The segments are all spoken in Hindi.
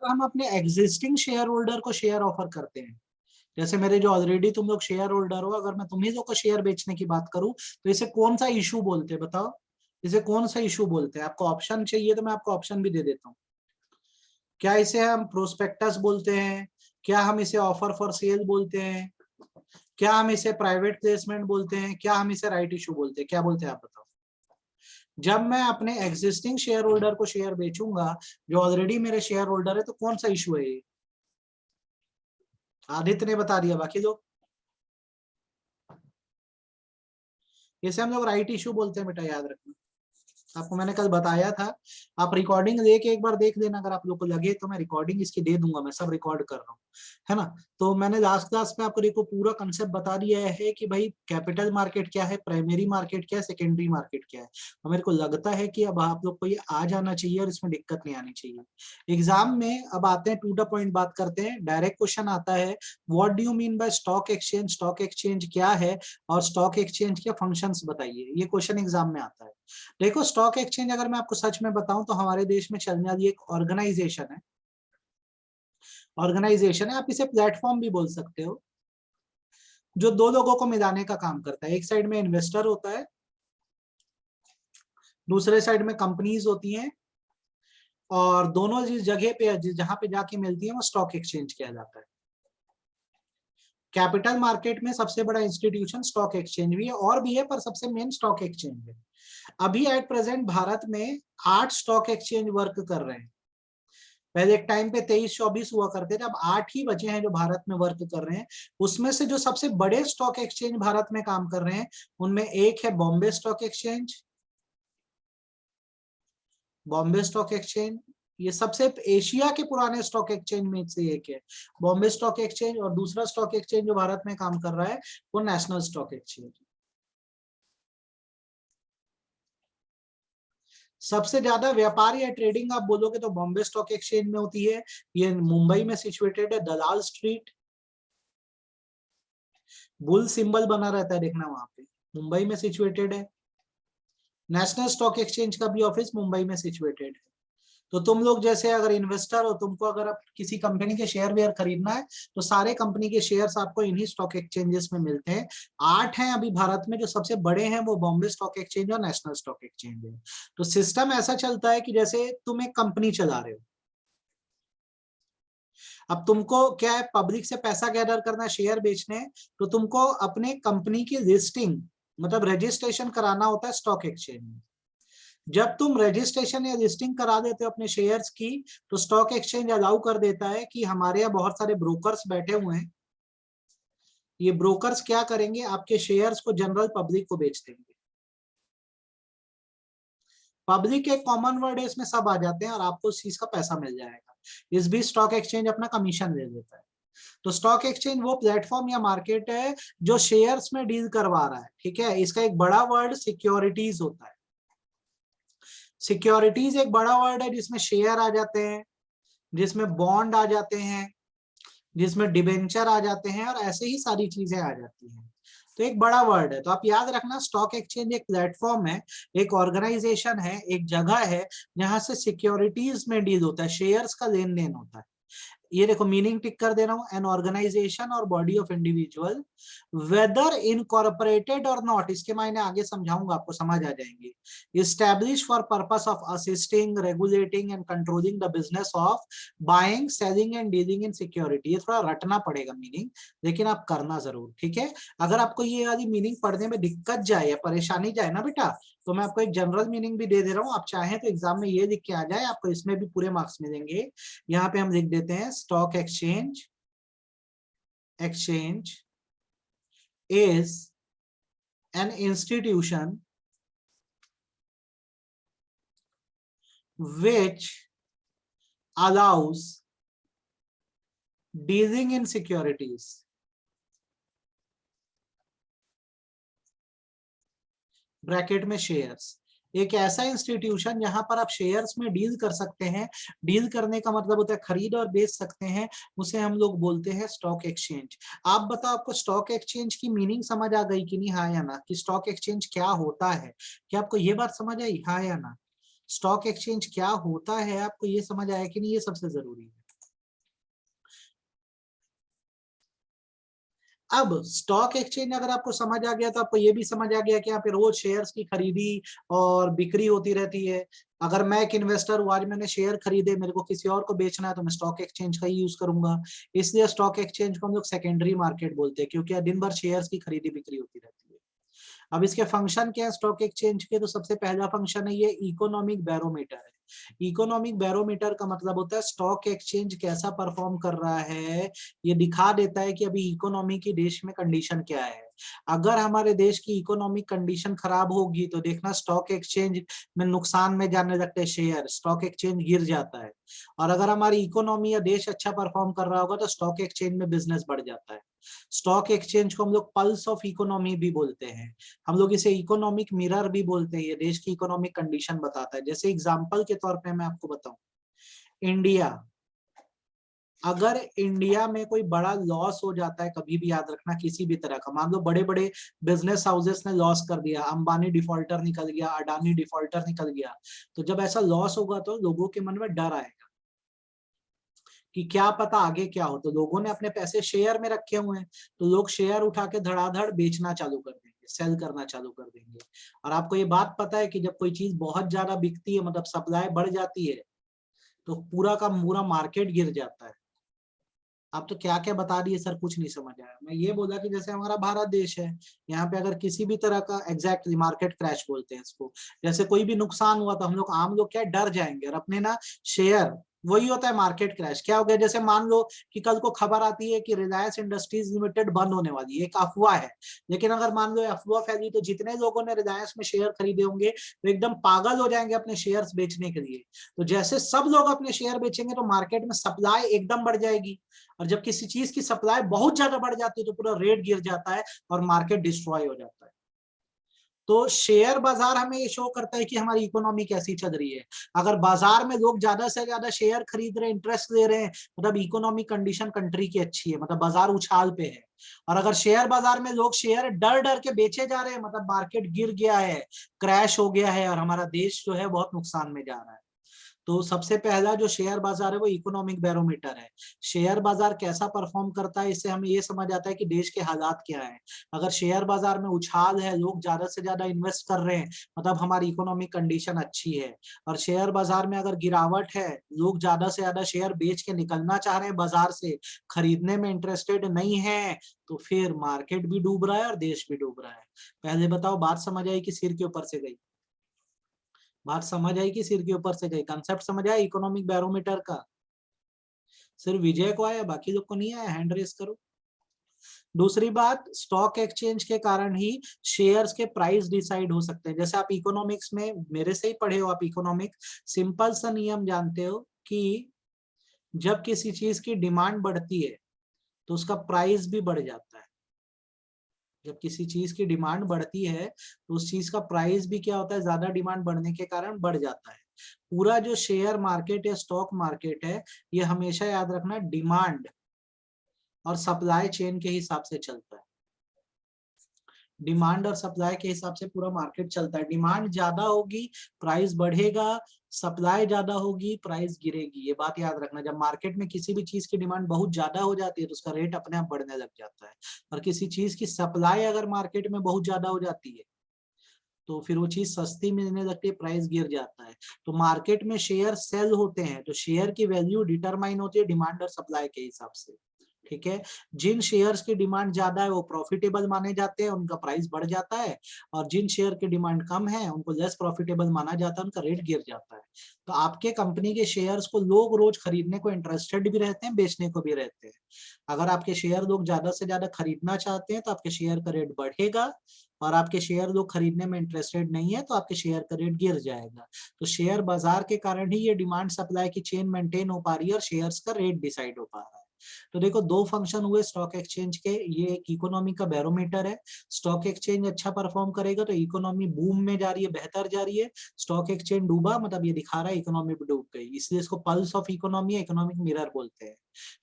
हम अपने एग्जिस्टिंग शेयर होल्डर को शेयर ऑफर करते हैं, जैसे मेरे जो ऑलरेडी तुम लोग शेयर होल्डर हो, अगर मैं तुम्ही लोग को शेयर बेचने की बात करूं तो इसे कौन सा इशू बोलते हैं बताओ? इसे कौन सा इशू बोलते हैं? आपको ऑप्शन चाहिए तो मैं आपको ऑप्शन भी दे देता हूँ। क्या इसे हम प्रोस्पेक्टस बोलते हैं? क्या हम इसे ऑफर फॉर सेल बोलते हैं? क्या हम इसे प्राइवेट प्लेसमेंट बोलते हैं? क्या हम इसे राइट इशू बोलते हैं? क्या बोलते हैं आप बताओ? जब मैं अपने एग्जिस्टिंग शेयर होल्डर को शेयर बेचूंगा, जो ऑलरेडी मेरे शेयर होल्डर है, तो कौन सा इशू है ये? आदित्य ने बता दिया, बाकी लोग? इसे हम लोग राइट इशू बोलते हैं बेटा, याद रखना। आपको मैंने कल बताया था। आप रिकॉर्डिंग लेके एक बार देख लेना, अगर आप लोग को लगे तो मैं रिकॉर्डिंग इसकी दे दूंगा, मैं सब रिकॉर्ड कर रहा हूँ, है ना। तो मैंने लास्ट क्लास में आपको देखो पूरा कंसेप्ट बता दिया है कि भाई कैपिटल मार्केट क्या है, प्राइमरी मार्केट क्या है, सेकेंडरी मार्केट क्या है। और मेरे को लगता है कि अब आप लोग को ये आ जाना चाहिए और इसमें दिक्कत नहीं आनी चाहिए एग्जाम में। अब आते हैं टू द पॉइंट, बात करते हैं। डायरेक्ट क्वेश्चन आता है, what do you mean by stock exchange? Stock exchange क्या है और स्टॉक एक्सचेंज के फंक्शंस बताइए। ये क्वेश्चन एग्जाम में आता है। देखो, स्टॉक एक्सचेंज अगर मैं आपको सच में बताऊं तो हमारे देश में चलने वाली एक ऑर्गेनाइजेशन है। ऑर्गेनाइजेशन है, आप इसे प्लेटफॉर्म भी बोल सकते हो, जो दो लोगों को मिलाने का काम करता है। एक साइड में इन्वेस्टर होता है, दूसरे साइड में कंपनीज होती हैं, और दोनों जिस जगह पे जहां पे जाके मिलती है वो स्टॉक एक्सचेंज किया जाता है। कैपिटल मार्केट में सबसे बड़ा इंस्टीट्यूशन स्टॉक एक्सचेंज भी है, और भी है, पर सबसे मेन स्टॉक एक्सचेंज है। अभी एट प्रेजेंट भारत में 8 स्टॉक एक्सचेंज वर्क कर रहे हैं। पहले एक टाइम पे 23-24 हुआ करते थे, अब 8 ही बचे हैं जो भारत में वर्क कर रहे हैं। उसमें से जो सबसे बड़े स्टॉक एक्सचेंज भारत में काम कर रहे हैं, उनमें एक है Bombay stock exchange. Bombay stock exchange ये सबसे एशिया के पुराने स्टॉक एक्सचेंज में से एक है, बॉम्बे स्टॉक एक्सचेंज। और दूसरा स्टॉक एक्सचेंज जो भारत में काम कर रहा है वो नेशनल स्टॉक एक्सचेंज। सबसे ज्यादा व्यापार या ट्रेडिंग आप बोलोगे तो बॉम्बे स्टॉक एक्सचेंज में होती है। ये मुंबई में सिचुएटेड है, दलाल स्ट्रीट। बुल सिंबल बना रहता है, देखना वहां पे, मुंबई में सिचुएटेड है। नेशनल स्टॉक एक्सचेंज का भी ऑफिस मुंबई में सिचुएटेड है। तो तुम लोग जैसे अगर इन्वेस्टर हो, तुमको अगर आप किसी कंपनी के शेयर वेयर खरीदना है, तो सारे कंपनी के शेयर्स आपको इन्हीं स्टॉक एक्सचेंजेस में मिलते हैं। 8 हैं अभी भारत में, जो सबसे बड़े हैं वो बॉम्बे स्टॉक एक्सचेंज और नेशनल स्टॉक एक्सचेंज है। तो सिस्टम ऐसा चलता है कि जैसे तुम एक कंपनी चला रहे हो, अब तुमको क्या है, पब्लिक से पैसा गैदर करना, शेयर बेचने, तो तुमको अपने कंपनी की लिस्टिंग मतलब रजिस्ट्रेशन कराना होता है स्टॉक एक्सचेंज में। जब तुम रजिस्ट्रेशन या लिस्टिंग करा देते हो अपने शेयर्स की, तो स्टॉक एक्सचेंज अलाउ कर देता है कि हमारे यहाँ बहुत सारे ब्रोकर्स बैठे हुए हैं, ये ब्रोकर्स क्या करेंगे, आपके शेयर्स को जनरल पब्लिक को बेच देंगे। पब्लिक एक कॉमन वर्ड है, इसमें सब आ जाते हैं और आपको उस चीज का पैसा मिल जाएगा। इस बीच स्टॉक एक्सचेंज अपना कमीशन ले लेता है। तो स्टॉक एक्सचेंज वो प्लेटफॉर्म या मार्केट है जो शेयर्स में डील करवा रहा है, ठीक है। इसका एक बड़ा वर्ड सिक्योरिटीज होता है। सिक्योरिटीज एक बड़ा वर्ड है जिसमें शेयर आ जाते हैं, जिसमें बॉन्ड आ जाते हैं, जिसमें डिबेंचर आ जाते हैं, और ऐसे ही सारी चीजें आ जाती हैं। तो एक बड़ा वर्ड है, तो आप याद रखना, स्टॉक एक्सचेंज एक प्लेटफॉर्म है, एक ऑर्गेनाइजेशन है, एक जगह है जहां से सिक्योरिटीज में डील होता है, शेयर्स का लेन देन होता है। ये देखो मीनिंग टिक कर दे रहा हूं, एन ऑर्गेनाइजेशन और body of individual weather incorporated और नॉट, इसके मायने आगे समझाऊंगा, आपको समझ आ जाएंगे। Establish for purpose of assisting, regulating and controlling the business of buying, selling and dealing in security. ये थोड़ा रटना पड़ेगा मीनिंग, लेकिन आप करना जरूर, ठीक है। अगर आपको ये वाली मीनिंग पढ़ने में दिक्कत जाए या परेशानी जाए ना बेटा, तो मैं आपको एक जनरल मीनिंग भी दे दे रहा हूँ। आप चाहें तो एग्जाम में ये लिख के आ जाए, आपको इसमें भी पूरे मार्क्स मिलेंगे। यहाँ पे हम लिख देते हैं, stock exchange is an institution which allows dealing in securities। Bracket में शेयर्स, एक ऐसा इंस्टीट्यूशन जहां पर आप शेयर्स में डील कर सकते हैं। डील करने का मतलब होता है खरीद और बेच सकते हैं, उसे हम लोग बोलते हैं स्टॉक एक्सचेंज। आप बताओ, आपको स्टॉक एक्सचेंज की मीनिंग समझ आ गई कि नहीं, हाँ या ना, कि स्टॉक एक्सचेंज क्या होता है? क्या आपको ये बात समझ आई, हाँ या ना? स्टॉक एक्सचेंज क्या होता है, आपको ये समझ आया कि नहीं, ये सबसे जरूरी है। अब स्टॉक एक्सचेंज अगर आपको समझ आ गया तो आपको ये भी समझ आ गया कि यहाँ पे रोज शेयर्स की खरीदी और बिक्री होती रहती है। अगर मैं एक इन्वेस्टर हूँ, आज मैंने शेयर खरीदे, मेरे को किसी और को बेचना है तो मैं स्टॉक एक्सचेंज का ही यूज करूंगा। इसलिए स्टॉक एक्सचेंज को हम लोग सेकेंडरी मार्केट बोलते हैं, क्योंकि दिन भर शेयर्स की खरीदी बिक्री होती रहती है। अब इसके फंक्शन क्या है स्टॉक एक्सचेंज के? तो सबसे पहला फंक्शन है ये इकोनॉमिक बैरोमीटर है। इकोनॉमिक बैरोमीटर का मतलब होता है स्टॉक एक्सचेंज कैसा परफॉर्म कर रहा है, ये दिखा देता है कि अभी इकोनॉमी की देश में कंडीशन क्या है। अगर हमारे देश की इकोनॉमिक कंडीशन खराब होगी तो देखना स्टॉक एक्सचेंज में नुकसान में जाने लगते हैं शेयर, स्टॉक एक्सचेंज गिर जाता है। और अगर हमारी इकोनॉमी या देश अच्छा परफॉर्म कर रहा होगा तो स्टॉक एक्सचेंज में बिजनेस बढ़ जाता है। स्टॉक एक्सचेंज को हम लोग पल्स ऑफ इकोनॉमी भी बोलते हैं, हम लोग इसे इकोनॉमिक मिरर भी बोलते हैं। ये देश की इकोनॉमिक कंडीशन बताता है। जैसे एग्जांपल के तौर पे मैं आपको बताऊं, इंडिया, अगर इंडिया में कोई बड़ा लॉस हो जाता है, कभी भी याद रखना किसी भी तरह का, मान लो बड़े बड़े बिजनेस हाउसेस ने लॉस कर दिया, अंबानी डिफॉल्टर निकल गया, अडानी डिफॉल्टर निकल गया, तो जब ऐसा लॉस होगा तो लोगों के मन में डर आएगा कि क्या पता आगे क्या हो। तो लोगों ने अपने पैसे शेयर में रखे हुए हैं, तो लोग शेयर उठा के धड़ाधड़ बेचना चालू कर देंगे, सेल करना चालू कर देंगे। और आपको ये बात पता है कि जब कोई चीज बहुत ज्यादा बिकती है, मतलब सप्लाई बढ़ जाती है, तो पूरा का पूरा मार्केट गिर जाता है। आप तो क्या क्या बता दिए सर, कुछ नहीं समझ आया। मैं ये बोला कि जैसे हमारा भारत देश है, यहाँ पे अगर किसी भी तरह का, एग्जैक्टली मार्केट क्रैश बोलते हैं इसको, जैसे कोई भी नुकसान हुआ तो हम लोग, आम लोग क्या डर जाएंगे और अपने ना शेयर, वही होता है मार्केट क्रैश। क्या हो गया, जैसे मान लो कि कल को खबर आती है कि रिलायंस इंडस्ट्रीज लिमिटेड बंद होने वाली है, एक अफवाह है, लेकिन अगर मान लो अफवाह फैली तो जितने लोगों ने रिलायंस में शेयर खरीदे होंगे वो एकदम पागल हो जाएंगे अपने शेयर्स बेचने के लिए। तो जैसे सब लोग अपने शेयर बेचेंगे तो मार्केट में सप्लाई एकदम बढ़ जाएगी, और जब किसी चीज की सप्लाई बहुत ज्यादा बढ़ जाती है तो पूरा रेट गिर जाता है और मार्केट डिस्ट्रॉय हो जाता है। तो शेयर बाजार हमें ये शो करता है कि हमारी इकोनॉमी कैसी चल रही है। अगर बाजार में लोग ज्यादा से ज्यादा शेयर खरीद रहे हैं, इंटरेस्ट ले रहे हैं, मतलब इकोनॉमिक कंडीशन कंट्री की अच्छी है, मतलब बाजार उछाल पे है। और अगर शेयर बाजार में लोग शेयर डर डर के बेचे जा रहे हैं, मतलब मार्केट गिर गया है, क्रैश हो गया है और हमारा देश जो है बहुत नुकसान में जा रहा है। तो सबसे पहला जो शेयर बाजार है वो इकोनॉमिक बैरोमीटर है। शेयर बाजार कैसा परफॉर्म करता है, इससे हमें ये समझ आता है कि देश के हालात क्या है। अगर शेयर बाजार में उछाल है, लोग ज्यादा से ज्यादा इन्वेस्ट कर रहे हैं, मतलब हमारी इकोनॉमिक कंडीशन अच्छी है। और शेयर बाजार में अगर गिरावट है, लोग ज्यादा से ज्यादा शेयर बेच के निकलना चाह रहे हैं बाजार से, खरीदने में इंटरेस्टेड नहीं है, तो फिर मार्केट भी डूब रहा है और देश भी डूब रहा है। पहले बताओ, बात समझ आई कि सिर के ऊपर से गई? बात समझ आई कि सिर के ऊपर से गई? कंसेप्ट समझ आया इकोनॉमिक बैरोमीटर का? सिर्फ विजय को आया, बाकी लोग को नहीं आया? हैंड रेस करो। दूसरी बात, स्टॉक एक्सचेंज के कारण ही शेयर्स के प्राइस डिसाइड हो सकते हैं। जैसे आप इकोनॉमिक्स में मेरे से ही पढ़े हो, आप इकोनॉमिक सिंपल सा नियम जानते हो कि जब किसी चीज की डिमांड बढ़ती है तो उसका प्राइस भी बढ़ जाता है। जब किसी चीज की डिमांड बढ़ती है तो उस चीज का प्राइस भी क्या होता है, ज्यादा डिमांड बढ़ने के कारण बढ़ जाता है। पूरा जो शेयर मार्केट या स्टॉक मार्केट है, ये हमेशा याद रखना डिमांड और सप्लाई चेन के हिसाब से चलता है। डिमांड और सप्लाई के हिसाब से पूरा मार्केट चलता है। डिमांड ज्यादा होगी, प्राइस बढ़ेगा, सप्लाई ज्यादा होगी, प्राइस गिरेगी। ये बात याद रखना, जब मार्केट में किसी भी चीज की डिमांड बहुत ज्यादा हो जाती है तो उसका रेट अपने आप बढ़ने लग जाता है। और किसी चीज की सप्लाई अगर मार्केट में बहुत ज्यादा हो जाती है तो फिर वो चीज सस्ती मिलने लगती है, प्राइस गिर जाता है। तो मार्केट में शेयर सेल होते हैं तो शेयर की वैल्यू डिटरमाइन होती है डिमांड और सप्लाई के हिसाब से। ठीक है, जिन शेयर्स की डिमांड ज्यादा है वो प्रॉफिटेबल माने जाते हैं, उनका प्राइस बढ़ जाता है। और जिन शेयर की डिमांड कम है उनको लेस प्रॉफिटेबल माना जाता है, उनका रेट गिर जाता है। तो आपके कंपनी के शेयर्स को लोग रोज खरीदने को इंटरेस्टेड भी रहते हैं, बेचने को भी रहते हैं। अगर आपके शेयर लोग ज्यादा से ज्यादा खरीदना चाहते हैं तो आपके शेयर का रेट बढ़ेगा, और आपके शेयर लोग खरीदने में इंटरेस्टेड नहीं है तो आपके शेयर का रेट गिर जाएगा। तो शेयर बाजार के कारण ही ये डिमांड सप्लाई की चेन मेंटेन हो पा रही है और शेयर्स का रेट डिसाइड हो पा रहा है। तो देखो, दो फंक्शन हुए स्टॉक एक्सचेंज के। ये एक इकोनॉमी का बैरोमीटर है। स्टॉक एक्सचेंज अच्छा परफॉर्म करेगा तो इकोनॉमी बूम में जा रही है, बेहतर जा रही है। स्टॉक एक्सचेंज डूबा, मतलब ये दिखा रहा है इकोनॉमी भी डूब गई, इसलिए इसको पल्स ऑफ इकोनॉमी या इकोनॉमिक मिरर बोलते हैं।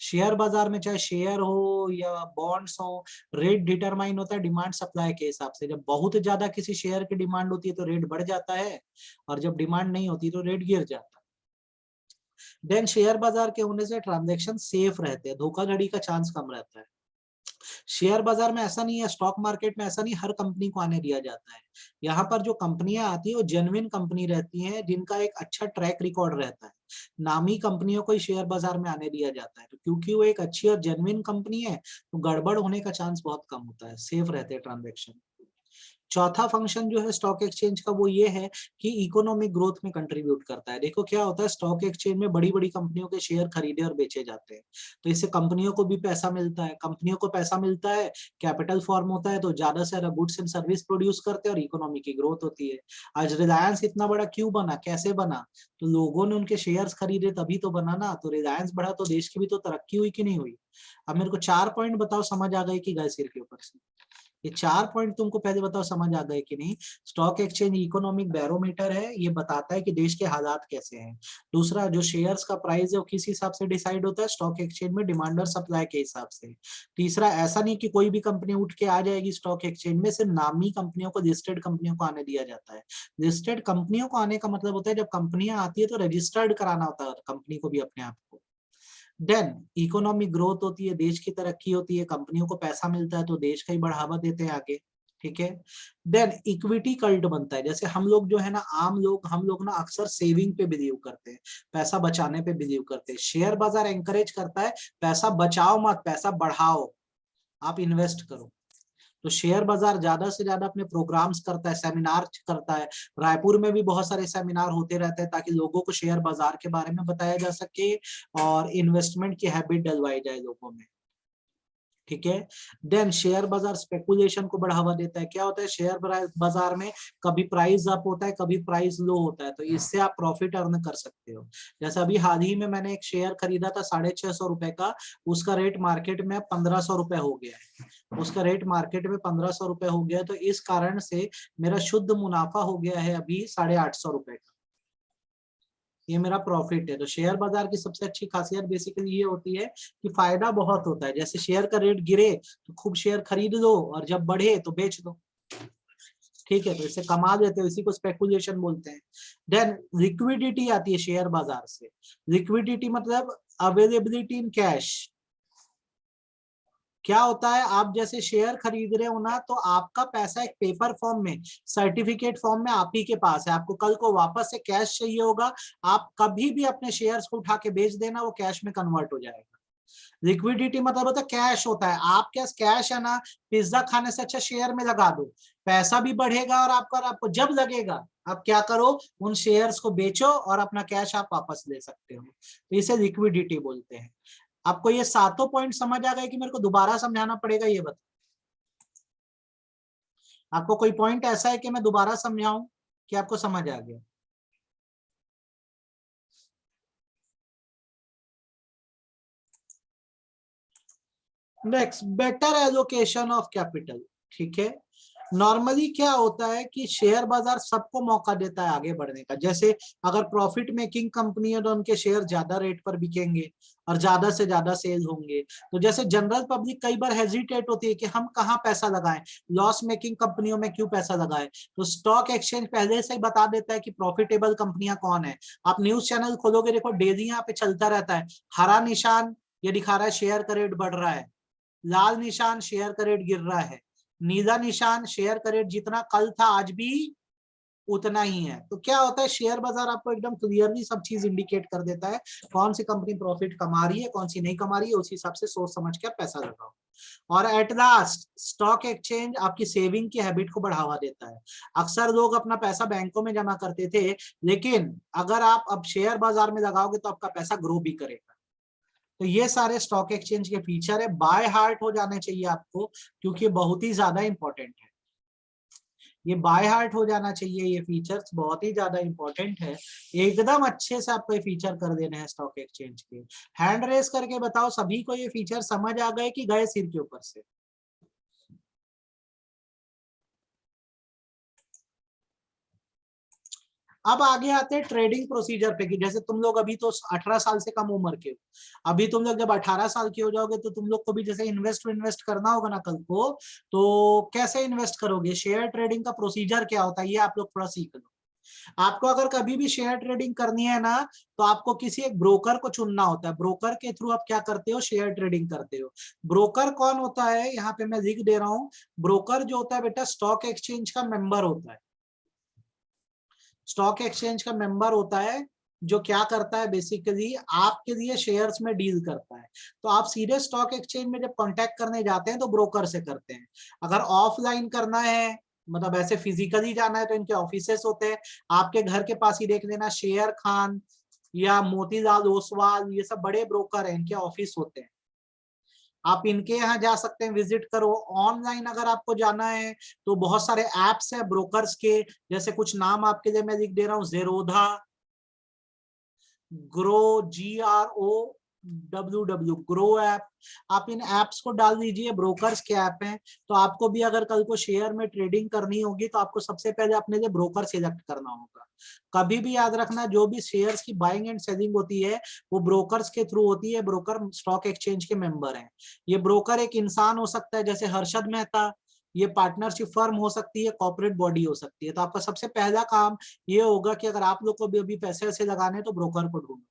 शेयर बाजार में चाहे शेयर हो या बॉन्ड्स हो, रेट डिटरमाइन होता है डिमांड सप्लाई के हिसाब से। जब बहुत ज्यादा किसी शेयर की डिमांड होती है तो रेट बढ़ जाता है, और जब डिमांड नहीं होती तो रेट गिर जाता है। देन शेयर बाजार के होने से ट्रांजैक्शन सेफ रहते हैं, धोखाधड़ी का चांस कम रहता है। शेयर बाजार में ऐसा नहीं है, स्टॉक मार्केट में ऐसा नहीं हर कंपनी को आने दिया जाता है। यहाँ पर जो कंपनियां आती है वो जेन्युइन कंपनी रहती हैं, जिनका एक अच्छा ट्रैक रिकॉर्ड रहता है। नामी कंपनियों को ही शेयर बाजार में आने दिया जाता है, तो क्योंकि वो एक अच्छी और जेन्युइन कंपनी है तो गड़बड़ होने का चांस बहुत कम होता है, सेफ रहते हैं ट्रांजेक्शन। चौथा फंक्शन जो है स्टॉक एक्सचेंज का वो ये है कि इकोनॉमिक ग्रोथ में कंट्रीब्यूट करता है। देखो क्या होता है, स्टॉक एक्सचेंज में बड़ी बड़ी कंपनियों के शेयर खरीदे और बेचे जाते हैं, तो इससे कंपनियों को भी पैसा मिलता है। कंपनियों को पैसा मिलता है, कैपिटल फॉर्म होता है, तो ज्यादा से ज्यादा गुड्स एंड सर्विस प्रोड्यूस करते हैं और इकोनॉमी की ग्रोथ होती है। आज रिलायंस इतना बड़ा क्यों बना, कैसे बना, तो लोगों ने उनके शेयर्स खरीदे तभी तो बना ना। तो रिलायंस बढ़ा तो देश की भी तो तरक्की हुई कि नहीं हुई। अब मेरे को 4 पॉइंट बताओ, समझ आ गए कि गए सिर के ऊपर से? ये 4 पॉइंट तुमको पहले बताओ समझ आ गए कि नहीं। स्टॉक एक्सचेंज इकोनॉमिक बैरोमीटर है, ये बताता है कि देश के हालात कैसे हैं। दूसरा, जो शेयर्स का प्राइस है वो किस हिसाब से डिसाइड होता है, स्टॉक एक्सचेंज में डिमांड और सप्लाई के हिसाब से। तीसरा, ऐसा नहीं कि कोई भी कंपनी उठ के आ जाएगी स्टॉक एक्सचेंज में, सिर्फ नामी कंपनियों को, लिस्टेड कंपनियों को आने दिया जाता है। लिस्टेड कंपनियों को आने का मतलब होता है जब कंपनियां आती है तो रजिस्टर्ड कराना होता है कंपनी को भी अपने आप को। देन इकोनॉमिक ग्रोथ होती है, देश की तरक्की होती है, कंपनियों को पैसा मिलता है तो देश का ही बढ़ावा देते हैं आगे। ठीक है। देन इक्विटी कल्ट बनता है, जैसे हम लोग जो है ना, आम लोग, हम लोग ना अक्सर सेविंग पे बिलीव करते हैं, पैसा बचाने पे बिलीव करते हैं। शेयर बाजार एंकरेज करता है पैसा बचाओ मत, पैसा बढ़ाओ, आप इन्वेस्ट करो। तो शेयर बाजार ज्यादा से ज्यादा अपने प्रोग्राम्स करता है, सेमिनार करता है। रायपुर में भी बहुत सारे सेमिनार होते रहते हैं ताकि लोगों को शेयर बाजार के बारे में बताया जा सके और इन्वेस्टमेंट की हैबिट डलवाई जाए लोगों में। ठीक है। देन शेयर बाजार स्पेकुलेशन को बढ़ावा देता है। क्या होता है शेयर बाजार में, कभी प्राइस अप होता है, कभी प्राइस लो होता है, तो इससे आप प्रॉफिट अर्न कर सकते हो। जैसे अभी हाल ही में मैंने एक शेयर खरीदा था 650 रुपए का, उसका रेट मार्केट में 1500 रुपए हो गया है। उसका रेट मार्केट में 1500 रुपए हो गया, तो इस कारण से मेरा शुद्ध मुनाफा हो गया है अभी 850 रुपए का। ये मेरा प्रॉफिट है। तो शेयर बाजार की सबसे अच्छी खासियत बेसिकली ये होती है कि फायदा बहुत होता है। जैसे शेयर का रेट गिरे तो खूब शेयर खरीद लो और जब बढ़े तो बेच दो। ठीक है, तो इसे कमा लेते हो, इसी को स्पेकुलेशन बोलते हैं। देन लिक्विडिटी आती है शेयर बाजार से। लिक्विडिटी मतलब अवेलेबिलिटी इन कैश। क्या होता है, आप जैसे शेयर खरीद रहे हो ना, तो आपका पैसा एक पेपर फॉर्म में, सर्टिफिकेट फॉर्म में आप ही के पास है। आपको कल को वापस से कैश चाहिए होगा, आप कभी भी अपने शेयर्स को उठा के बेच देना, वो कैश में कन्वर्ट हो जाएगा। लिक्विडिटी मतलब होता है कैश होता है, आप कैश है ना, पिज्जा खाने से अच्छा शेयर में लगा दो, पैसा भी बढ़ेगा और आपको जब लगेगा आप क्या करो, उन शेयर्स को बेचो और अपना कैश आप वापस ले सकते हो। तो इसे लिक्विडिटी बोलते हैं। आपको ये सातों पॉइंट समझ आ गए कि मेरे को दोबारा समझाना पड़ेगा, ये बताओ। आपको कोई पॉइंट ऐसा है कि मैं दोबारा समझाऊं कि आपको समझ आ गया? Next, better allocation of capital. ठीक है। नॉर्मली क्या होता है कि शेयर बाजार सबको मौका देता है आगे बढ़ने का। जैसे अगर प्रॉफिट मेकिंग कंपनी है तो उनके शेयर ज्यादा रेट पर बिकेंगे और ज्यादा से ज्यादा सेल होंगे। तो जैसे जनरल पब्लिक कई बार हेजिटेट होती है कि हम कहाँ पैसा लगाएं, लॉस मेकिंग कंपनियों में क्यों पैसा लगाएं, तो स्टॉक एक्सचेंज पहले से ही बता देता है कि प्रॉफिटेबल कंपनियां कौन है। आप न्यूज चैनल खोलोगे, देखो डेली यहाँ पे चलता रहता है, हरा निशान ये दिखा रहा है शेयर का रेट बढ़ रहा है, लाल निशान शेयर का रेट गिर रहा है, नीला निशान शेयर का रेट जितना कल था आज भी उतना ही है। तो क्या होता है, शेयर बाजार आपको एकदम क्लियरली सब चीज इंडिकेट कर देता है, कौन सी कंपनी प्रॉफिट कमा रही है, कौन सी नहीं कमा रही है, उस हिसाब से सोच समझ के पैसा लगाओ। और एट लास्ट स्टॉक एक्सचेंज आपकी सेविंग की हैबिट को बढ़ावा देता है। अक्सर लोग अपना पैसा बैंकों में जमा करते थे, लेकिन अगर आप अब शेयर बाजार में लगाओगे तो आपका पैसा ग्रो भी करेगा। तो ये सारे स्टॉक एक्सचेंज के फीचर है, बाय हार्ट हो जाने चाहिए आपको, क्योंकि बहुत ही ज्यादा इंपॉर्टेंट है। ये बाय हार्ट हो जाना चाहिए, ये फीचर्स बहुत ही ज्यादा इंपॉर्टेंट है। एकदम अच्छे से आपको ये फीचर कर देने हैं स्टॉक एक्सचेंज के। हैंड रेस करके बताओ सभी को ये फीचर समझ आ गए कि गए सिर के ऊपर से? अब आगे आते हैं ट्रेडिंग प्रोसीजर पे कि जैसे तुम लोग अभी तो 18 साल से कम उम्र के हो, अभी तुम लोग जब 18 साल के हो जाओगे तो तुम लोग को भी जैसे इन्वेस्ट करना होगा ना कल को, तो कैसे इन्वेस्ट करोगे, शेयर ट्रेडिंग का प्रोसीजर क्या होता है, ये आप लोग थोड़ा सीख लो। आपको अगर कभी भी शेयर ट्रेडिंग करनी है ना, तो आपको किसी एक ब्रोकर को चुनना होता है। ब्रोकर के थ्रू आप क्या करते हो, शेयर ट्रेडिंग करते हो। ब्रोकर कौन होता है, यहाँ पे मैं लिख दे रहा हूं। ब्रोकर जो होता है बेटा, स्टॉक एक्सचेंज का मेंबर होता है। स्टॉक एक्सचेंज का मेंबर होता है, जो क्या करता है, बेसिकली आपके लिए शेयर्स में डील करता है। तो आप सीधे स्टॉक एक्सचेंज में जब कांटेक्ट करने जाते हैं तो ब्रोकर से करते हैं। अगर ऑफलाइन करना है, मतलब ऐसे फिजिकली जाना है, तो इनके ऑफिसेस होते हैं। आपके घर के पास ही देख लेना, शेयर खान या मोतीलाल ओसवाल, ये सब बड़े ब्रोकर हैं, इनके ऑफिस होते हैं। आप इनके यहाँ जा सकते हैं, विजिट करो। ऑनलाइन अगर आपको जाना है तो बहुत सारे एप्स है ब्रोकर्स के, जैसे कुछ नाम आपके लिए मैं लिख दे रहा हूँ। Zerodha, grow, GROWW, grow app. आप इन एप्स को डाल दीजिए, ब्रोकर्स के ऐप हैं। तो आपको भी अगर कल को शेयर में ट्रेडिंग करनी होगी तो आपको सबसे पहले अपने लिए ब्रोकर सिलेक्ट करना होगा। कभी भी याद रखना, जो भी शेयर्स की बाइंग एंड सेलिंग होती है वो ब्रोकर्स के थ्रू होती है। ब्रोकर स्टॉक एक्सचेंज के मेंबर हैं। ये ब्रोकर एक इंसान हो सकता है, जैसे हर्षद मेहता। ये पार्टनरशिप फर्म हो सकती है, कॉर्पोरेट बॉडी हो सकती है। तो आपका सबसे पहला काम ये होगा कि अगर आप लोग को भी अभी पैसे वैसे लगाने तो ब्रोकर को ढूंढो।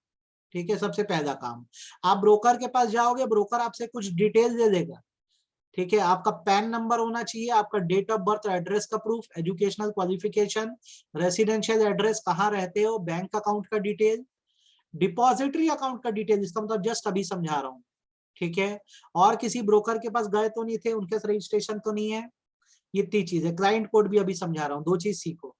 ठीक है, सबसे पहला काम। आप ब्रोकर के पास जाओगे, ब्रोकर आपसे कुछ डिटेल दे देगा। ठीक है, आपका पैन नंबर होना चाहिए, आपका डेट ऑफ बर्थ, एड्रेस का proof, educational qualification, residential address, कहाँ रहते हो, बैंक अकाउंट का डिटेल, डिपॉजिटरी अकाउंट का डिटेल, इसका मतलब जस्ट अभी समझा रहा हूँ। ठीक है, और किसी ब्रोकर के पास गए तो नहीं थे, उनके रजिस्ट्रेशन तो नहीं है, ये 3 चीजें। क्लाइंट कोड भी अभी समझा रहा हूँ, 2 चीज सीखो।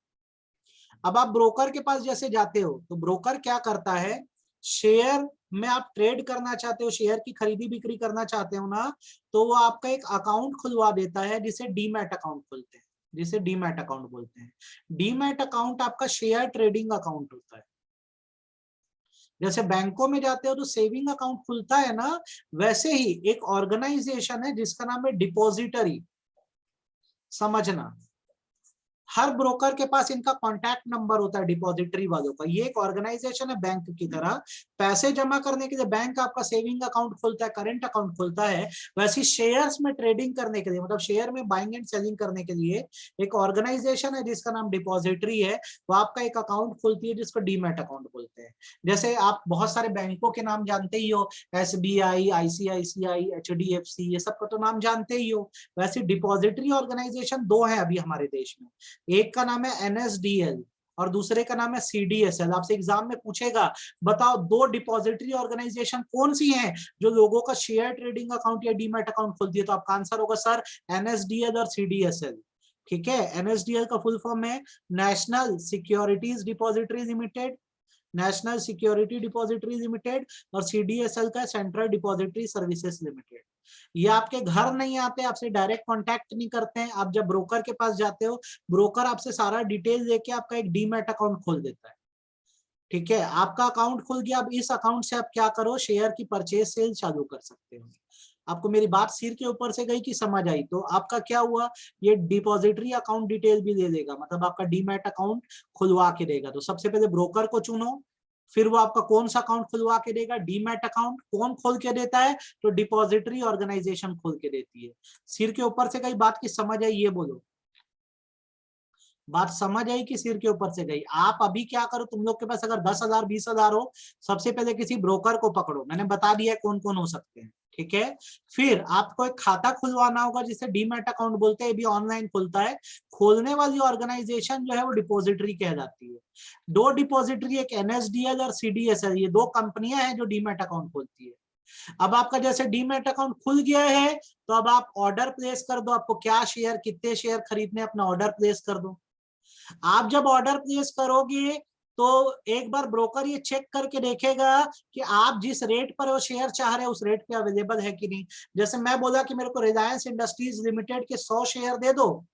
अब आप ब्रोकर के पास जैसे जाते हो तो ब्रोकर क्या करता है, शेयर में आप ट्रेड करना चाहते हो, शेयर की खरीदी बिक्री करना चाहते हो ना, तो वो आपका एक अकाउंट खुलवा देता है, जिसे डीमैट अकाउंट बोलते हैं, जिसे डीमैट अकाउंट बोलते हैं। डीमैट अकाउंट आपका शेयर ट्रेडिंग अकाउंट होता है। जैसे बैंकों में जाते हो तो सेविंग अकाउंट खुलता है ना, वैसे ही एक ऑर्गेनाइजेशन है जिसका नाम है डिपॉजिटरी। समझना, हर ब्रोकर के पास इनका कॉन्टैक्ट नंबर होता है, डिपॉजिटरी वालों का। ये एक ऑर्गेनाइजेशन है बैंक की तरह। पैसे जमा करने के लिए बैंक आपका सेविंग अकाउंट खोलता है, करंट अकाउंट खोलता है। वैसे शेयर्स में ट्रेडिंग करने के लिए, मतलब शेयर में बाइंग एंड सेलिंग करने के लिए एक ऑर्गेनाइजेशन है जिसका नाम डिपॉजिटरी है। वो आपका एक अकाउंट खोलती है जिसको डीमैट अकाउंट बोलते हैं। जैसे आप बहुत सारे बैंकों के नाम जानते ही हो, SBI, ICICI, HDFC, ये सब का तो नाम जानते ही हो। वैसे डिपॉजिटरी ऑर्गेनाइजेशन 2 है अभी हमारे देश में। एक का नाम है NSDL और दूसरे का नाम है CDSL। आपसे एग्जाम में पूछेगा, बताओ 2 डिपॉजिटरी ऑर्गेनाइजेशन कौन सी हैं जो लोगों का शेयर ट्रेडिंग अकाउंट या डीमैट अकाउंट खोलती है, तो आपका आंसर होगा सर NSDL और CDSL। ठीक है, NSDL का फुल फॉर्म है national securities depository limited, national security depository limited, और CDSL का सेंट्रल डिपॉजिटरी सर्विसेज लिमिटेड। ये आपके घर नहीं आते, आपसे डायरेक्ट कांटेक्ट नहीं करते हैं। आप जब ब्रोकर के पास जाते हो, ब्रोकर आपसे सारा डिटेल लेके आपका एक डीमैट अकाउंट खोल देता है। ठीक है, आपका अकाउंट खुल गया। अब इस अकाउंट से आप क्या करो, शेयर की परचेज सेल चालू कर सकते हो। आपको मेरी बात सिर के ऊपर से गई कि समझ आई? तो आपका क्या हुआ, ये डिपॉजिटरी अकाउंट डिटेल भी दे देगा, मतलब आपका डीमैट अकाउंट खुलवा के देगा। तो सबसे पहले ब्रोकर को चुनो, फिर वो आपका कौन सा अकाउंट खुलवा के देगा, डीमैट अकाउंट। कौन खोल के देता है, तो डिपॉजिटरी ऑर्गेनाइजेशन खोल के देती है। सिर के ऊपर से गई बात की समझ आई, ये बोलो। बात समझ आई कि सिर के ऊपर से गई? आप अभी क्या करो, तुम लोग के पास अगर 10,000 20,000 हो, सबसे पहले किसी ब्रोकर को पकड़ो। मैंने बता दिया कौन कौन हो सकते हैं। ठीक है, फिर आपको एक खाता खुलवाना होगा जिसे डीमैट अकाउंट बोलते हैं, भी ऑनलाइन खुलता है। खोलने वाली ऑर्गेनाइजेशन जो है वो डिपॉजिटरी कह जाती है। 2 डिपॉजिटरी, एक NSDL और CDSL, ये 2 कंपनियां हैं जो डीमैट अकाउंट खोलती है। अब आपका जैसे डीमैट अकाउंट खुल गया है, तो अब आप ऑर्डर प्लेस कर दो। आपको क्या शेयर, कितने शेयर खरीदने, अपना ऑर्डर प्लेस कर दो। आप जब ऑर्डर प्लेस करोगे तो एक बार ब्रोकर ये चेक करके देखेगा कि आप जिस रेट पर वो शेयर चाह रहे हैं उस रेट पे अवेलेबल है कि नहीं। जैसे मैं बोला कि मेरे को रिलायंस इंडस्ट्रीज लिमिटेड के 100 शेयर दे दो,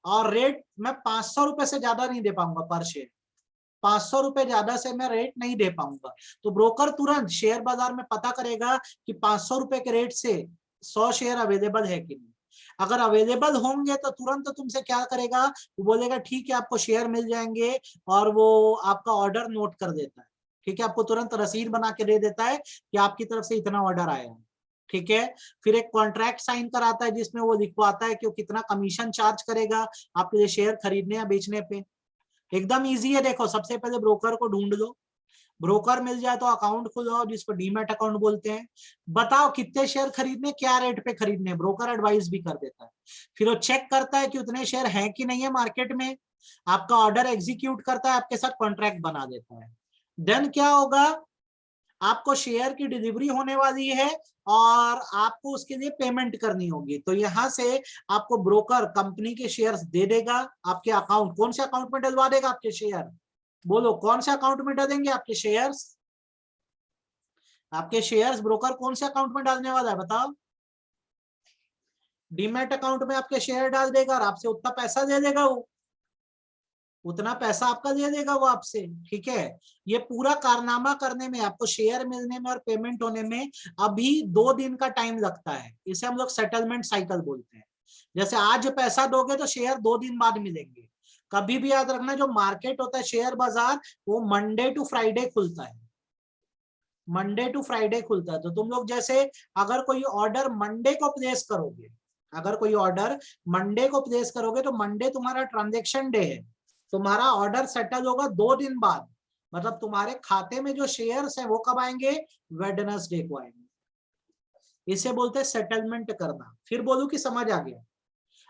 और रेट मैं 500 रुपए से ज्यादा नहीं दे पाऊंगा पर शेयर, 500 रुपए ज्यादा से मैं रेट नहीं दे पाऊंगा। तो ब्रोकर तुरंत शेयर बाजार में पता करेगा कि 500 रुपए के रेट से 100 शेयर अवेलेबल है कि नहीं। अगर अवेलेबल होंगे तो तुरंत तुमसे क्या करेगा, वो बोलेगा ठीक है आपको शेयर मिल जाएंगे, और वो आपका ऑर्डर नोट कर देता है। ठीक है, आपको तुरंत रसीद बना के दे देता है कि आपकी तरफ से इतना ऑर्डर आया है। ठीक है, फिर एक कॉन्ट्रैक्ट साइन कराता है जिसमें वो लिखवाता है कि वो कितना कमीशन चार्ज करेगा आपके लिए शेयर खरीदने या बेचने पे। एकदम इजी है। देखो सबसे पहले ब्रोकर को ढूंढ लो, ब्रोकर मिल जाए तो अकाउंट खुलवाओ जिसको डीमैट अकाउंट बोलते हैं। बताओ कितने शेयर खरीदने, क्या रेट पे खरीदने, ब्रोकर एडवाइस भी कर देता है। फिर वो चेक करता है कि उतने शेयर हैं कि नहीं है मार्केट में, आपका ऑर्डर एग्जीक्यूट करता है, आपके साथ कॉन्ट्रैक्ट बना देता है। देन क्या होगा, आपको शेयर की डिलीवरी होने वाली है और आपको उसके लिए पेमेंट करनी होगी। तो यहां से आपको ब्रोकर कंपनी के शेयर्स दे देगा आपके अकाउंट, कौन से अकाउंट में डलवा देगा आपके शेयर, बोलो कौन से अकाउंट में डालेंगे आपके शेयर्स, आपके शेयर्स ब्रोकर कौन से अकाउंट में डालने वाला है बताओ। डीमैट अकाउंट में आपके शेयर डाल देगा और आपसे उतना पैसा दे देगा, वो उतना पैसा आपका दे देगा वो आपसे। ठीक है, ये पूरा कारनामा करने में, आपको शेयर मिलने में और पेमेंट होने में अभी 2 दिन का टाइम लगता है। इसे हम लोग सेटलमेंट साइकिल बोलते हैं। जैसे आज पैसा दोगे तो शेयर 2 दिन बाद मिलेंगे। कभी भी याद रखना, जो मार्केट होता है शेयर बाजार, वो मंडे टू फ्राइडे खुलता है, मंडे टू फ्राइडे खुलता है। तो तुम लोग जैसे अगर कोई ऑर्डर मंडे को प्लेस करोगे, अगर कोई ऑर्डर मंडे को प्लेस करोगे तो मंडे तुम्हारा ट्रांजेक्शन डे है, तुम्हारा ऑर्डर सेटल होगा 2 दिन बाद। मतलब तुम्हारे खाते में जो शेयर्स हैं वो कब आएंगे, वेडनेसडे को आएंगे। इसे बोलते हैं सेटलमेंट करना। फिर बोलूं कि समझ आ गया,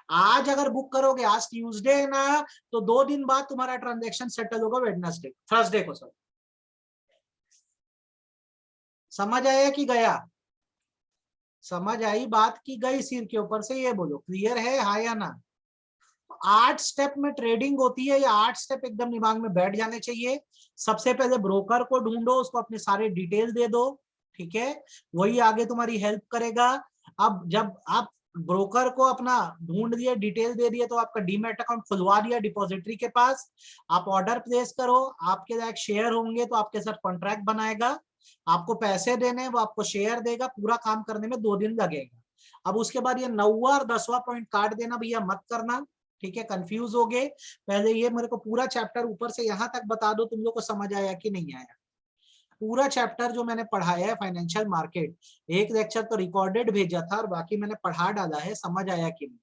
आज अगर बुक करोगे, आज ट्यूसडे है ना, तो 2 दिन बाद तुम्हारा ट्रांजेक्शन सेटल होगा वेडनेसडे, थर्सडे को। सर समझ आया कि गया, समझ आई बात की गई, सिर के ऊपर से ये बोलो क्लियर है, हाँ या ना। 8 स्टेप में ट्रेडिंग होती है, ये 8 स्टेप एकदम दिमाग में बैठ जाने चाहिए। सबसे पहले ब्रोकर को ढूंढो, उसको अपने सारे डिटेल दे दो, ठीक है, वही आगे तुम्हारी हेल्प करेगा। अब जब आप ब्रोकर को अपना ढूंढ दिए, डिटेल दे दिए, तो आपका डीमैट अकाउंट खुलवा दिया डिपॉजिटरी के पास, आप ऑर्डर प्लेस करो, आपके लायक शेयर होंगे तो आपके साथ कॉन्ट्रैक्ट बनाएगा, आपको पैसे देने, वो आपको शेयर देगा, पूरा काम करने में 2 दिन लगेगा। अब उसके बाद ये 9वां और 10वां पॉइंट काट देना भैया, मत करना, ठीक है, कंफ्यूज हो गए। पहले ये मेरे को पूरा चैप्टर ऊपर से यहाँ तक बता दो, तुम लोग को समझ आया कि नहीं आया। पूरा चैप्टर जो मैंने पढ़ाया है फाइनेंशियल मार्केट, एक लेक्चर तो रिकॉर्डेड भेजा था और बाकी मैंने पढ़ा डाला है, समझ आया कि नहीं।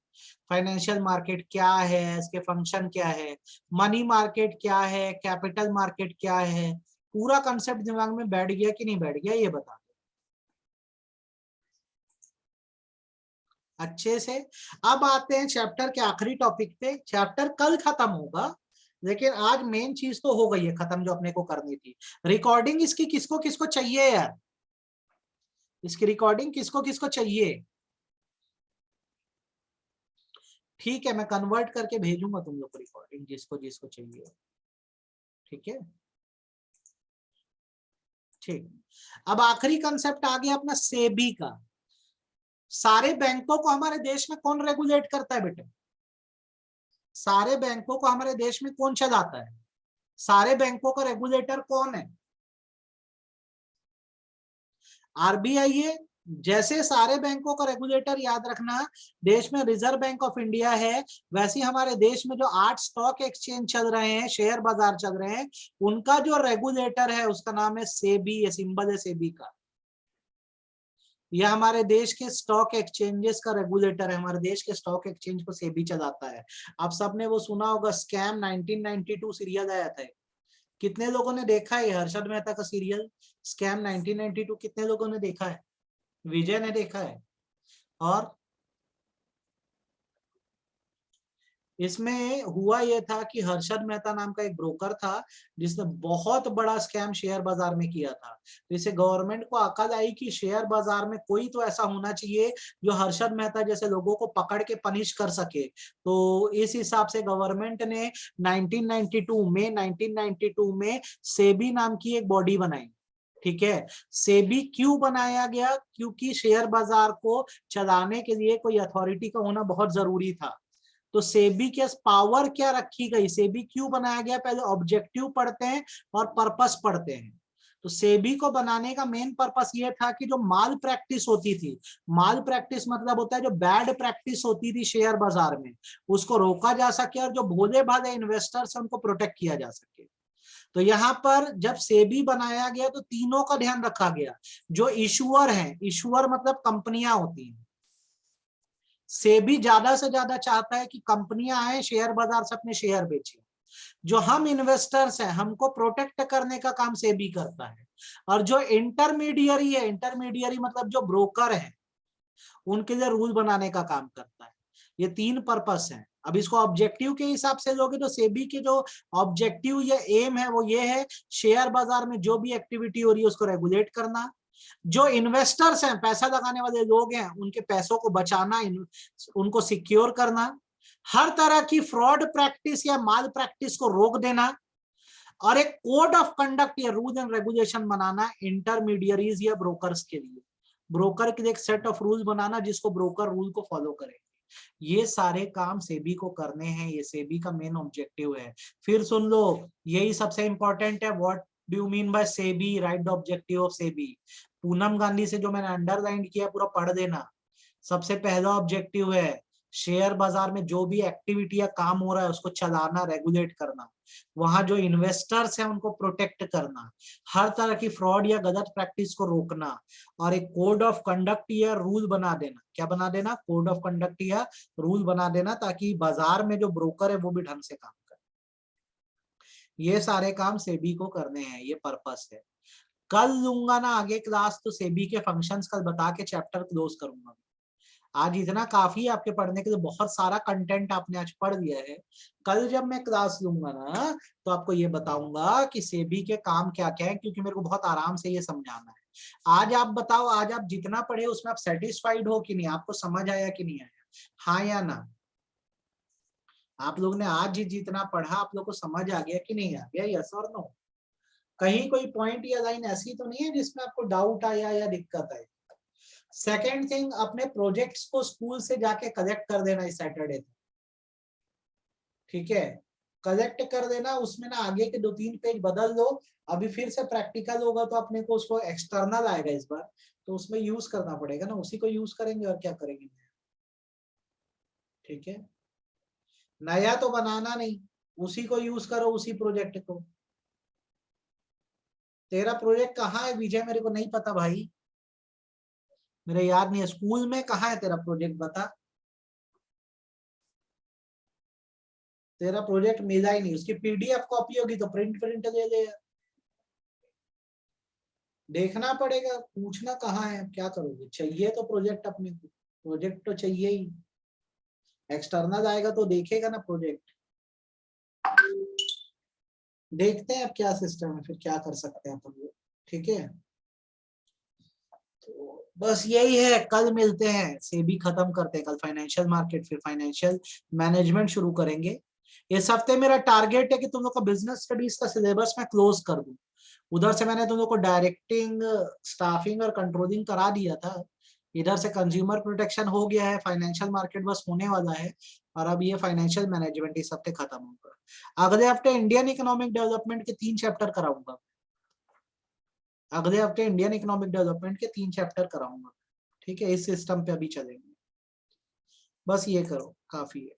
फाइनेंशियल मार्केट क्या है, इसके फंक्शन क्या है, मनी मार्केट क्या है, कैपिटल मार्केट क्या है, पूरा कंसेप्ट दिमाग में बैठ गया कि नहीं बैठ गया, ये बता अच्छे से। अब आते हैं चैप्टर के आखिरी टॉपिक पे। चैप्टर कल खत्म होगा, लेकिन आज मेन चीज तो हो गई है खत्म जो अपने को करनी थी। रिकॉर्डिंग इसकी किसको किसको चाहिए यार, इसकी रिकॉर्डिंग किसको किसको चाहिए। ठीक है, मैं कन्वर्ट करके भेजूंगा तुम लोग को रिकॉर्डिंग, जिसको जिसको चाहिए, ठीक है। ठीक, अब आखिरी कंसेप्ट आ गया अपना सेबी का। सारे बैंकों को हमारे देश में कौन रेगुलेट करता है बेटे, सारे बैंकों को हमारे देश में कौन चलाता है, सारे बैंकों का रेगुलेटर कौन है, आरबीआई है। जैसे सारे बैंकों का रेगुलेटर याद रखना देश में रिजर्व बैंक ऑफ इंडिया है, वैसे हमारे देश में जो 8 स्टॉक एक्सचेंज चल रहे हैं, शेयर बाजार चल रहे हैं, उनका जो रेगुलेटर है उसका नाम है सेबी, ये सिंबल है सेबी का। यह हमारे देश के स्टॉक एक्सचेंजेस का रेगुलेटर है, हमारे देश के स्टॉक एक्सचेंज को सेबी चलाता है। आप सबने वो सुना होगा, स्कैम 1992 सीरियल आया था, कितने लोगों ने देखा है हर्षद मेहता का सीरियल स्कैम 1992, कितने लोगों ने देखा है, विजय ने देखा है। और इसमें हुआ यह था कि हर्षद मेहता नाम का एक ब्रोकर था जिसने बहुत बड़ा स्कैम शेयर बाजार में किया था। तो इसे गवर्नमेंट को अकल आई कि शेयर बाजार में कोई तो ऐसा होना चाहिए जो हर्षद मेहता जैसे लोगों को पकड़ के पनिश कर सके। तो इस हिसाब से गवर्नमेंट ने 1992 में सेबी नाम की एक बॉडी बनाई, ठीक है। सेबी क्यों बनाया गया, क्योंकि शेयर बाजार को चलाने के लिए कोई अथॉरिटी का होना बहुत जरूरी था। तो सेबी के पावर क्या रखी गई, सेबी क्यों बनाया गया, पहले ऑब्जेक्टिव पढ़ते हैं और पर्पस पढ़ते हैं। तो सेबी को बनाने का मेन पर्पस ये था कि जो माल प्रैक्टिस होती थी, माल प्रैक्टिस मतलब होता है जो बैड प्रैक्टिस होती थी शेयर बाजार में, उसको रोका जा सके और जो भोले भाले इन्वेस्टर्स हैं उनको प्रोटेक्ट किया जा सके। तो यहाँ पर जब सेबी बनाया गया तो तीनों का ध्यान रखा गया। जो इशुअर हैं, इशुअर मतलब कंपनियां होती हैं, सेबी ज्यादा से ज्यादा चाहता है कि कंपनियां आए शेयर बाजार से अपने शेयर बेचें। जो हम इन्वेस्टर्स हैं हमको प्रोटेक्ट करने का काम सेबी करता है, और जो इंटरमीडियरी है, इंटरमीडियरी मतलब जो ब्रोकर है, उनके लिए रूल बनाने का काम करता है। ये 3 पर्पस हैं। अब इसको ऑब्जेक्टिव के हिसाब से लोगे तो सेबी के जो ऑब्जेक्टिव या एम है वो ये है, शेयर बाजार में जो भी एक्टिविटी हो रही है उसको रेगुलेट करना, जो इन्वेस्टर्स हैं, पैसा लगाने वाले लोग हैं, उनके पैसों को बचाना, उनको सिक्योर करना, हर तरह की फ्रॉड प्रैक्टिस या माल प्रैक्टिस को रोक देना, और एक कोड ऑफ कंडक्ट या rule and regulation banana intermediaries या ब्रोकर्स के लिए। ब्रोकर के लिए एक सेट ऑफ रूल बनाना जिसको ब्रोकर रूल को फॉलो करेंगे। ये सारे काम सेबी को करने हैं, ये सेबी का मेन ऑब्जेक्टिव है। फिर सुन लो, यही सबसे इंपॉर्टेंट है, what do you mean by SEBI, right the objective of SEBI. Poonam Gandhi से जो मैंने अंडरलाइन किया पूरा पढ़ देना। सबसे पहला ऑब्जेक्टिव है शेयर बाजार में जो भी एक्टिविटी या काम हो रहा है उसको चलाना, रेगुलेट करना, वहां जो इन्वेस्टर्स हैं उनको प्रोटेक्ट करना, हर तरह की फ्रॉड या गलत प्रैक्टिस को रोकना, और एक कोड ऑफ कंडक्ट या रूल बना देना। क्या बना देना? कोड ऑफ कंडक्ट या रूल बना देना, ताकि बाजार में जो ब्रोकर है वो भी ढंग से काम करे। ये सारे काम सेबी को करने हैं, ये पर्पस है। कल लूंगा ना आगे क्लास, तो सेबी के फंक्शंस कल बता के चैप्टर क्लोज करूंगा। आज इतना काफी है आपके पढ़ने के लिए, बहुत सारा कंटेंट आपने आज पढ़ लिया है। कल जब मैं क्लास लूंगा ना तो आपको ये बताऊंगा कि सेबी के काम क्या क्या है, क्योंकि मेरे को बहुत आराम से ये समझाना है। आज आप बताओ, आज आप जितना पढ़े उसमें आप सेटिस्फाइड हो कि नहीं? आपको समझ आया कि नहीं आया? हाँ या ना? आप लोग ने आज ही जितना पढ़ा आप लोग को समझ आ गया कि नहीं आ गया? यस और नो? कहीं कोई पॉइंट या लाइन ऐसी तो नहीं है जिसमें आपको डाउट आया या दिक्कत आई? सेकेंड थिंग, अपने प्रोजेक्ट्स को स्कूल से जाके कलेक्ट कर देना इस सैटरडे तक, ठीक है? कलेक्ट कर देना, उसमें ना आगे के 2-3 पेज बदल दो। अभी फिर से प्रैक्टिकल होगा तो अपने को उसको एक्सटर्नल आएगा इस बार, तो उसमें यूज करना पड़ेगा ना, उसी को यूज करेंगे और क्या करेंगे, ठीक है? नया तो बनाना नहीं, उसी को यूज करो, उसी प्रोजेक्ट को। तेरा प्रोजेक्ट कहाँ है विजय? मेरे को नहीं पता भाई, मेरे याद नहीं है। स्कूल में कहाँ है तेरा प्रोजेक्ट, बता। तेरा प्रोजेक्ट मिला ही नहीं, उसकी पीडीएफ कॉपी होगी तो प्रिंट प्रिंट दे दे। देखना पड़ेगा, पूछना कहाँ है, क्या करोगे? चाहिए तो प्रोजेक्ट, अपने को प्रोजेक्ट तो चाहिए ही। एक्सटर्नल आएगा तो देखेगा ना प्रोजेक्ट। देखते हैं अब क्या सिस्टम है, फिर क्या कर सकते हैं अपन लोग, ठीक है? तो बस यही है, कल मिलते हैं, सेबी खत्म करते हैं कल, फाइनेंशियल मार्केट, फिर फाइनेंशियल मैनेजमेंट शुरू करेंगे। इस हफ्ते मेरा टारगेट है कि तुम लोग का बिजनेस स्टडीज का सिलेबस मैं क्लोज कर दूं। उधर से मैंने तुम लोग को डायरेक्टिंग, स्टाफिंग और कंट्रोलिंग करा दिया था। इधर से कंज्यूमर प्रोटेक्शन हो गया है, फाइनेंशियल मार्केट बस होने वाला है, और अब ये फाइनेंशियल मैनेजमेंट इस हफ्ते खत्म होगा। अगले हफ्ते इंडियन इकोनॉमिक डेवलपमेंट के 3 चैप्टर कराऊंगा। अगले हफ्ते इंडियन इकोनॉमिक डेवलपमेंट के 3 चैप्टर कराऊंगा, ठीक है? इस सिस्टम पे अभी चलेंगे। बस ये करो, काफी है।